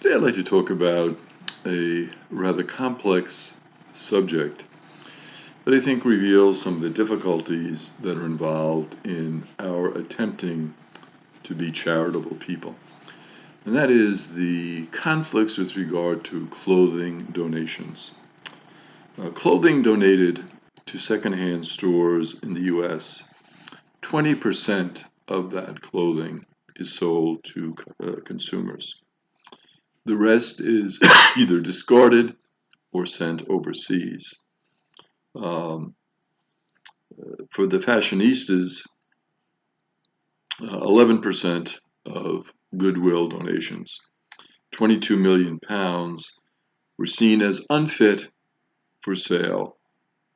Today I'd like to talk about a rather complex subject that I think reveals some of the difficulties that are involved in our attempting to be charitable people. And that is the conflicts with regard to clothing donations. Clothing donated to secondhand stores in the U.S., 20% of that clothing is sold to consumers. The rest is either discarded or sent overseas. For the fashionistas, 11% of goodwill donations, 22 million pounds, were seen as unfit for sale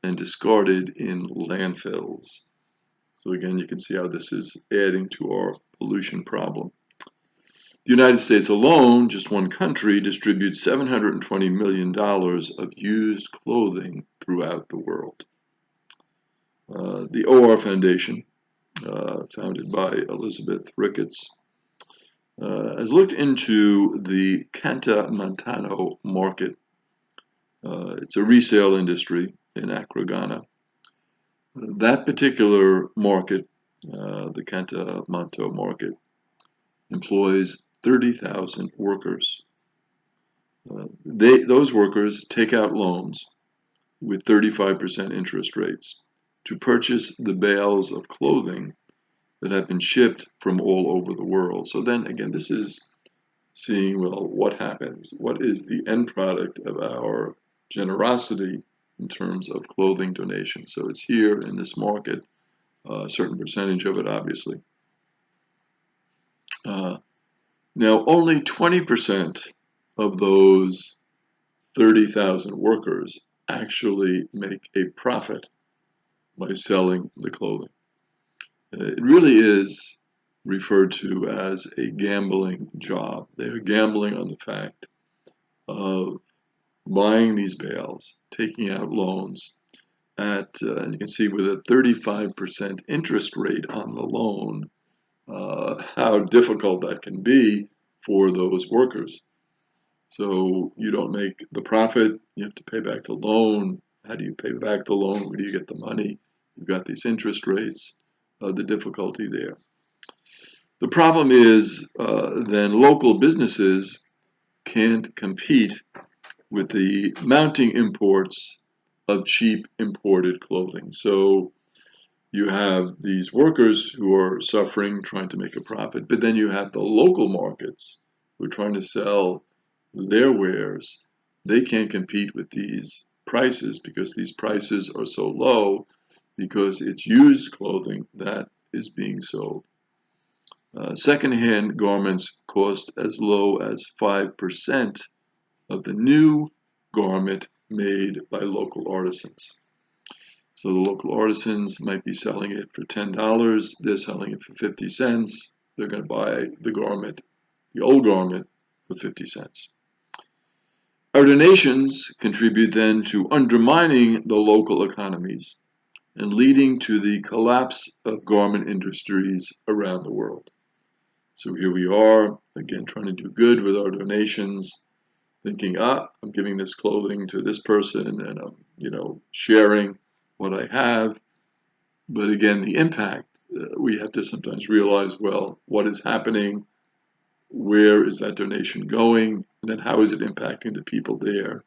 and discarded in landfills. So again, you can see how this is adding to our pollution problem. The United States alone, just one country, distributes $720 million of used clothing throughout the world. The OR Foundation, founded by Elizabeth Ricketts, has looked into the Canta-Montano market. It's a resale industry in Accra, Ghana. That particular market, the Canta-Montano market, employs 30,000 workers. Those workers take out loans with 35% interest rates to purchase the bales of clothing that have been shipped from all over the world. So then again, this is seeing, well, what happens? What is the end product of our generosity in terms of clothing donations? So it's here in this market, a certain percentage of it, obviously. Now, only 20% of those 30,000 workers actually make a profit by selling the clothing. It really is referred to as a gambling job. They are gambling on the fact of buying these bales, taking out loans at, and you can see with a 35% interest rate on the loan, how difficult that can be for those workers. So you don't make the profit, you have to pay back the loan. How do you pay back the loan? Where do you get the money? You've got these interest rates, the difficulty there. The problem is then local businesses can't compete with the mounting imports of cheap imported clothing. So you have these workers who are suffering, trying to make a profit, but then you have the local markets who are trying to sell their wares. They can't compete with these prices because these prices are so low because it's used clothing that is being sold. Secondhand garments cost as low as 5% of the new garment made by local artisans. So the local artisans might be selling it for $10, they're selling it for 50 cents, they're going to buy the garment, the old garment, for 50 cents. Our donations contribute then to undermining the local economies and leading to the collapse of garment industries around the world. So here we are, again, trying to do good with our donations, thinking, I'm giving this clothing to this person and I'm, sharing what I have. But again, the impact, we have to sometimes realize, well, what is happening? Where is that donation going? And then how is it impacting the people there?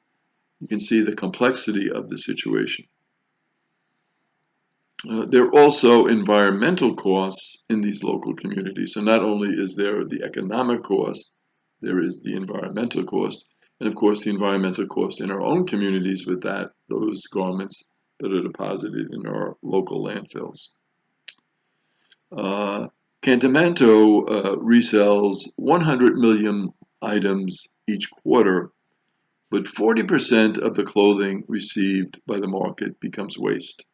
You can see the complexity of the situation. There are also environmental costs in these local communities. So not only is there the economic cost, there is the environmental cost. And of course, the environmental cost in our own communities with those garments that are deposited in our local landfills. Cantamento resells 100 million items each quarter, but 40% of the clothing received by the market becomes waste.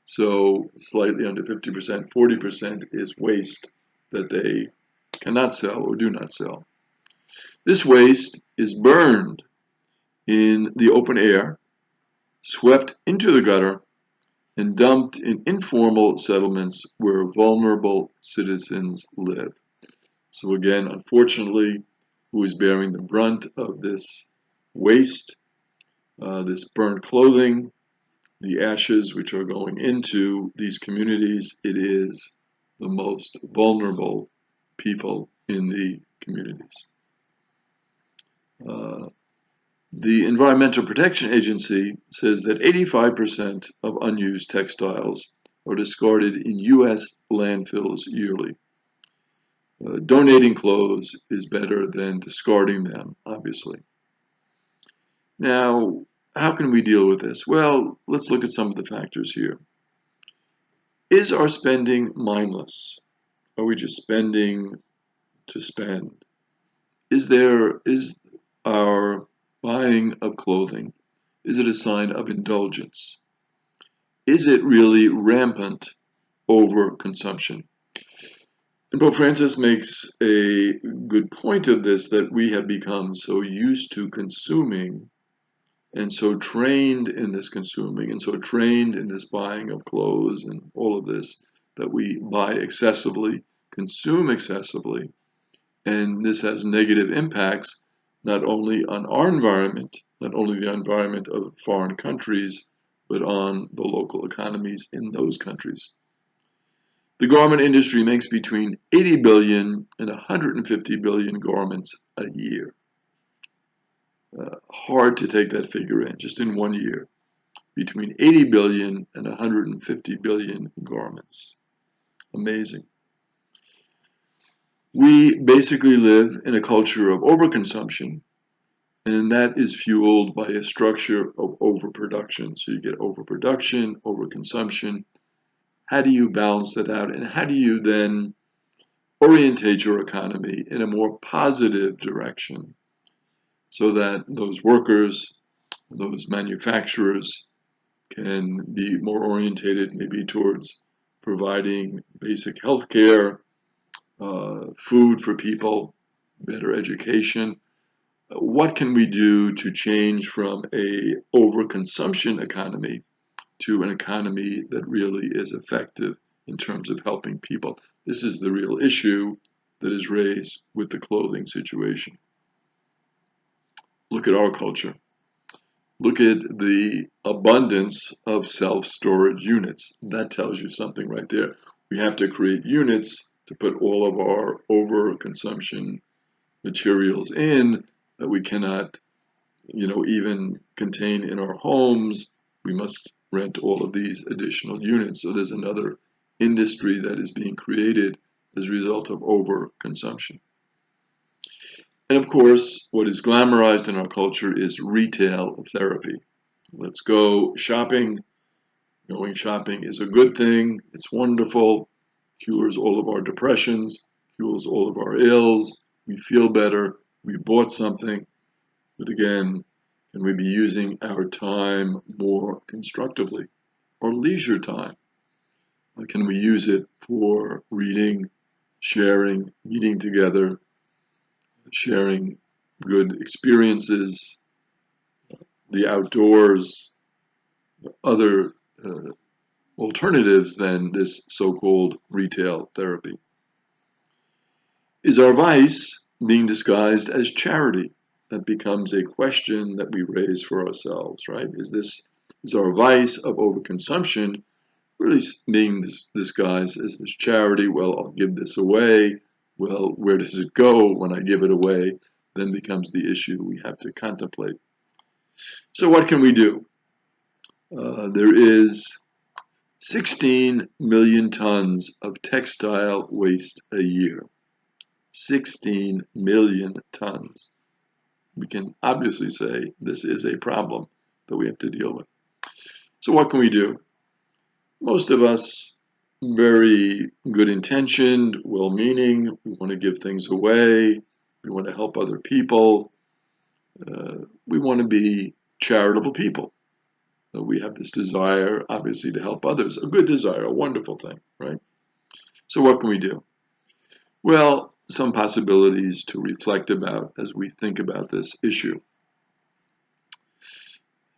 So slightly under 50%, 40% is waste that they cannot sell or do not sell. This waste is burned in the open air, swept into the gutter, and dumped in informal settlements where vulnerable citizens live. So again, unfortunately, who is bearing the brunt of this waste, this burnt clothing, the ashes which are going into these communities. It is the most vulnerable people in the communities. The Environmental Protection Agency says that 85% of unused textiles are discarded in U.S. landfills yearly. Donating clothes is better than discarding them, obviously. Now, how can we deal with this? Well, let's look at some of the factors here. Is our spending mindless? Are we just spending to spend? Is our buying of clothing, is it a sign of indulgence? Is it really rampant overconsumption? And Pope Francis makes a good point of this, that we have become so used to consuming and so trained in this consuming and so trained in this buying of clothes and all of this, that we buy excessively, consume excessively, and this has negative impacts not only on our environment, not only the environment of foreign countries, but on the local economies in those countries. The garment industry makes between 80 billion and 150 billion garments a year. Hard to take that figure in, just in 1 year. Between 80 billion and 150 billion garments. Amazing. We basically live in a culture of overconsumption, and that is fueled by a structure of overproduction. So you get overproduction, overconsumption. How do you balance that out? And how do you then orientate your economy in a more positive direction so that those workers, those manufacturers can be more orientated maybe towards providing basic health care, food for people, better education? What can we do to change from a overconsumption economy to an economy that really is effective in terms of helping people? This is the real issue that is raised with the clothing situation. Look at our culture. Look at the abundance of self-storage units. That tells you something right there. We have to create units to put all of our overconsumption materials in that we cannot, even contain in our homes. We must rent all of these additional units. So there's another industry that is being created as a result of overconsumption. And of course, what is glamorized in our culture is retail therapy. Let's go shopping. Going shopping is a good thing. It's wonderful. Cures all of our depressions, cures all of our ills. We feel better. We bought something. But again, can we be using our time more constructively? Or leisure time? Can we use it for reading, sharing, meeting together, sharing good experiences, the outdoors, other alternatives than this so-called retail therapy? Is our vice being disguised as charity? That becomes a question that we raise for ourselves, right? Is our vice of overconsumption really being disguised as this charity? Well, I'll give this away. Well, where does it go when I give it away? Then becomes the issue we have to contemplate. So what can we do? There is 16 million tons of textile waste a year. 16 million tons. We can obviously say this is a problem that we have to deal with. So what can we do? Most of us, very good intentioned, well-meaning, we want to give things away, we want to help other people, we want to be charitable people. We have this desire, obviously, to help others. A good desire, a wonderful thing, right? So what can we do? Well, some possibilities to reflect about as we think about this issue.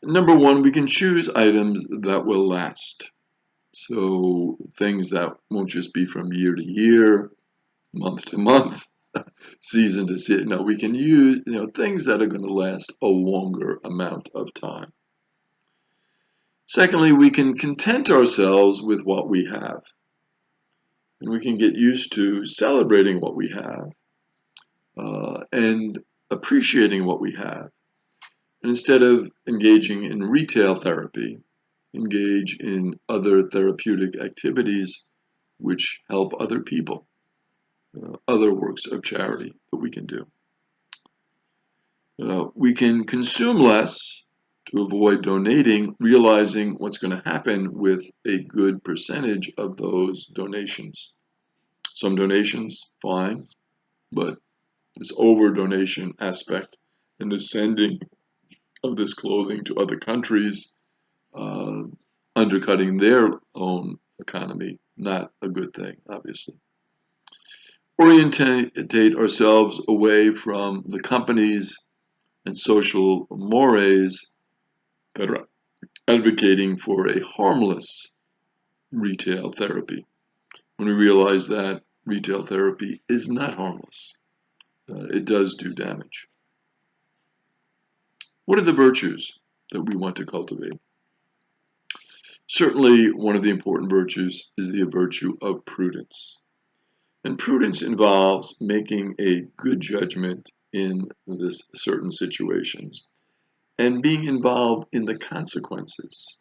Number one, we can choose items that will last. So things that won't just be from year to year, month to month, season to season. No, we can use things that are going to last a longer amount of time. Secondly, we can content ourselves with what we have. And we can get used to celebrating what we have and appreciating what we have. And instead of engaging in retail therapy, engage in other therapeutic activities which help other people, other works of charity that we can do. We can consume less to avoid donating, realizing what's going to happen with a good percentage of those donations. Some donations, fine, but this over-donation aspect and the sending of this clothing to other countries, undercutting their own economy, not a good thing, obviously. Orientate ourselves away from the companies and social mores that are advocating for a harmless retail therapy, when we realize that retail therapy is not harmless. It does do damage. What are the virtues that we want to cultivate? Certainly, one of the important virtues is the virtue of prudence. And prudence involves making a good judgment in this certain situations and being involved in the consequences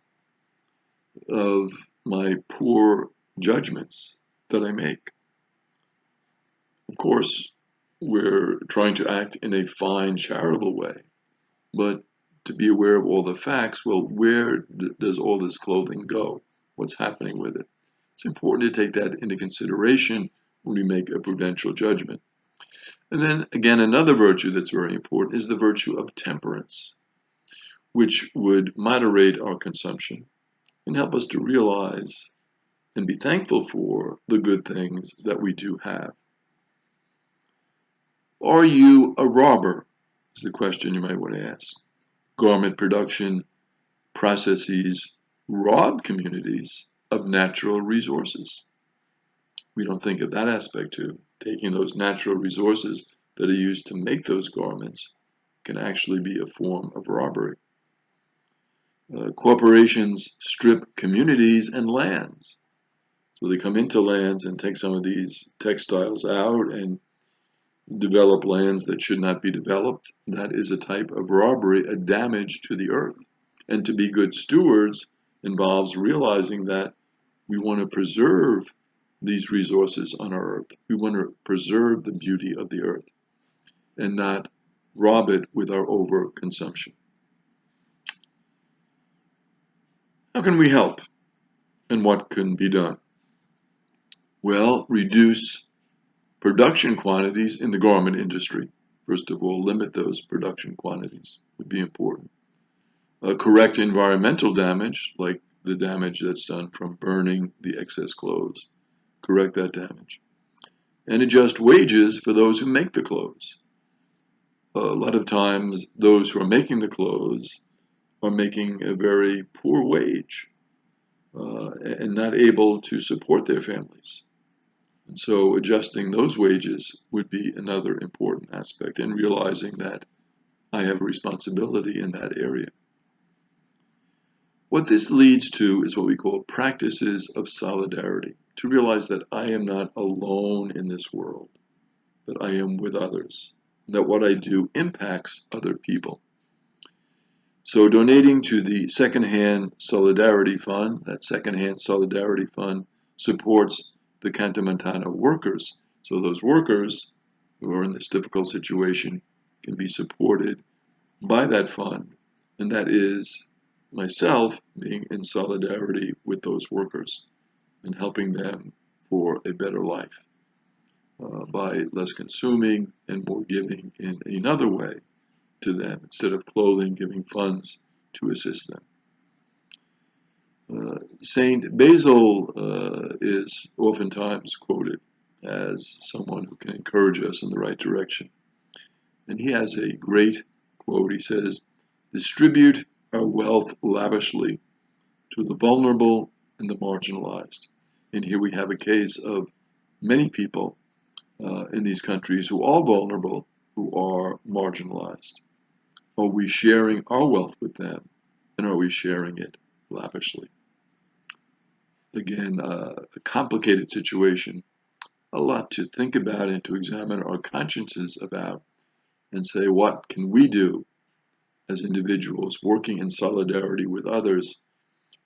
of my poor judgments that I make. Of course, we're trying to act in a fine, charitable way, but to be aware of all the facts. Well, where does all this clothing go? What's happening with it? It's important to take that into consideration when we make a prudential judgment. And then again, another virtue that's very important is the virtue of temperance, which would moderate our consumption and help us to realize and be thankful for the good things that we do have. Are you a robber? Is the question you might want to ask. Garment production processes rob communities of natural resources. We don't think of that aspect too. Taking those natural resources that are used to make those garments can actually be a form of robbery. Corporations strip communities and lands. So they come into lands and take some of these textiles out and develop lands that should not be developed. That is a type of robbery, a damage to the earth. And to be good stewards involves realizing that we want to preserve these resources on our earth. We want to preserve the beauty of the earth and not rob it with our overconsumption. How can we help? And what can be done? Well, reduce production quantities in the garment industry. First of all, limit those production quantities would be important. Correct environmental damage, like the damage that's done from burning the excess clothes. Correct that damage. And adjust wages for those who make the clothes. A lot of times, those who are making the clothes are making a very poor wage and not able to support their families. And so adjusting those wages would be another important aspect, and realizing that I have a responsibility in that area. What this leads to is what we call practices of solidarity, to realize that I am not alone in this world, that I am with others, that what I do impacts other people. So donating to the Secondhand Solidarity Fund, that Secondhand Solidarity Fund supports the Cantamontana workers. So those workers who are in this difficult situation can be supported by that fund. And that is myself being in solidarity with those workers and helping them for a better life by less consuming and more giving in another way to them, instead of clothing, giving funds to assist them. Saint Basil is oftentimes quoted as someone who can encourage us in the right direction. And he has a great quote. He says, "Distribute our wealth lavishly to the vulnerable and the marginalized." And here we have a case of many people in these countries who are vulnerable, who are marginalized? Are we sharing our wealth with them, and are we sharing it lavishly? Again, a complicated situation, a lot to think about and to examine our consciences about, and say, what can we do as individuals working in solidarity with others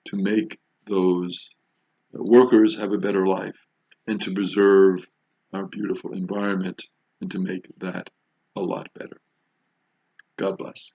to make those workers have a better life and to preserve our beautiful environment and to make that a lot better. God bless.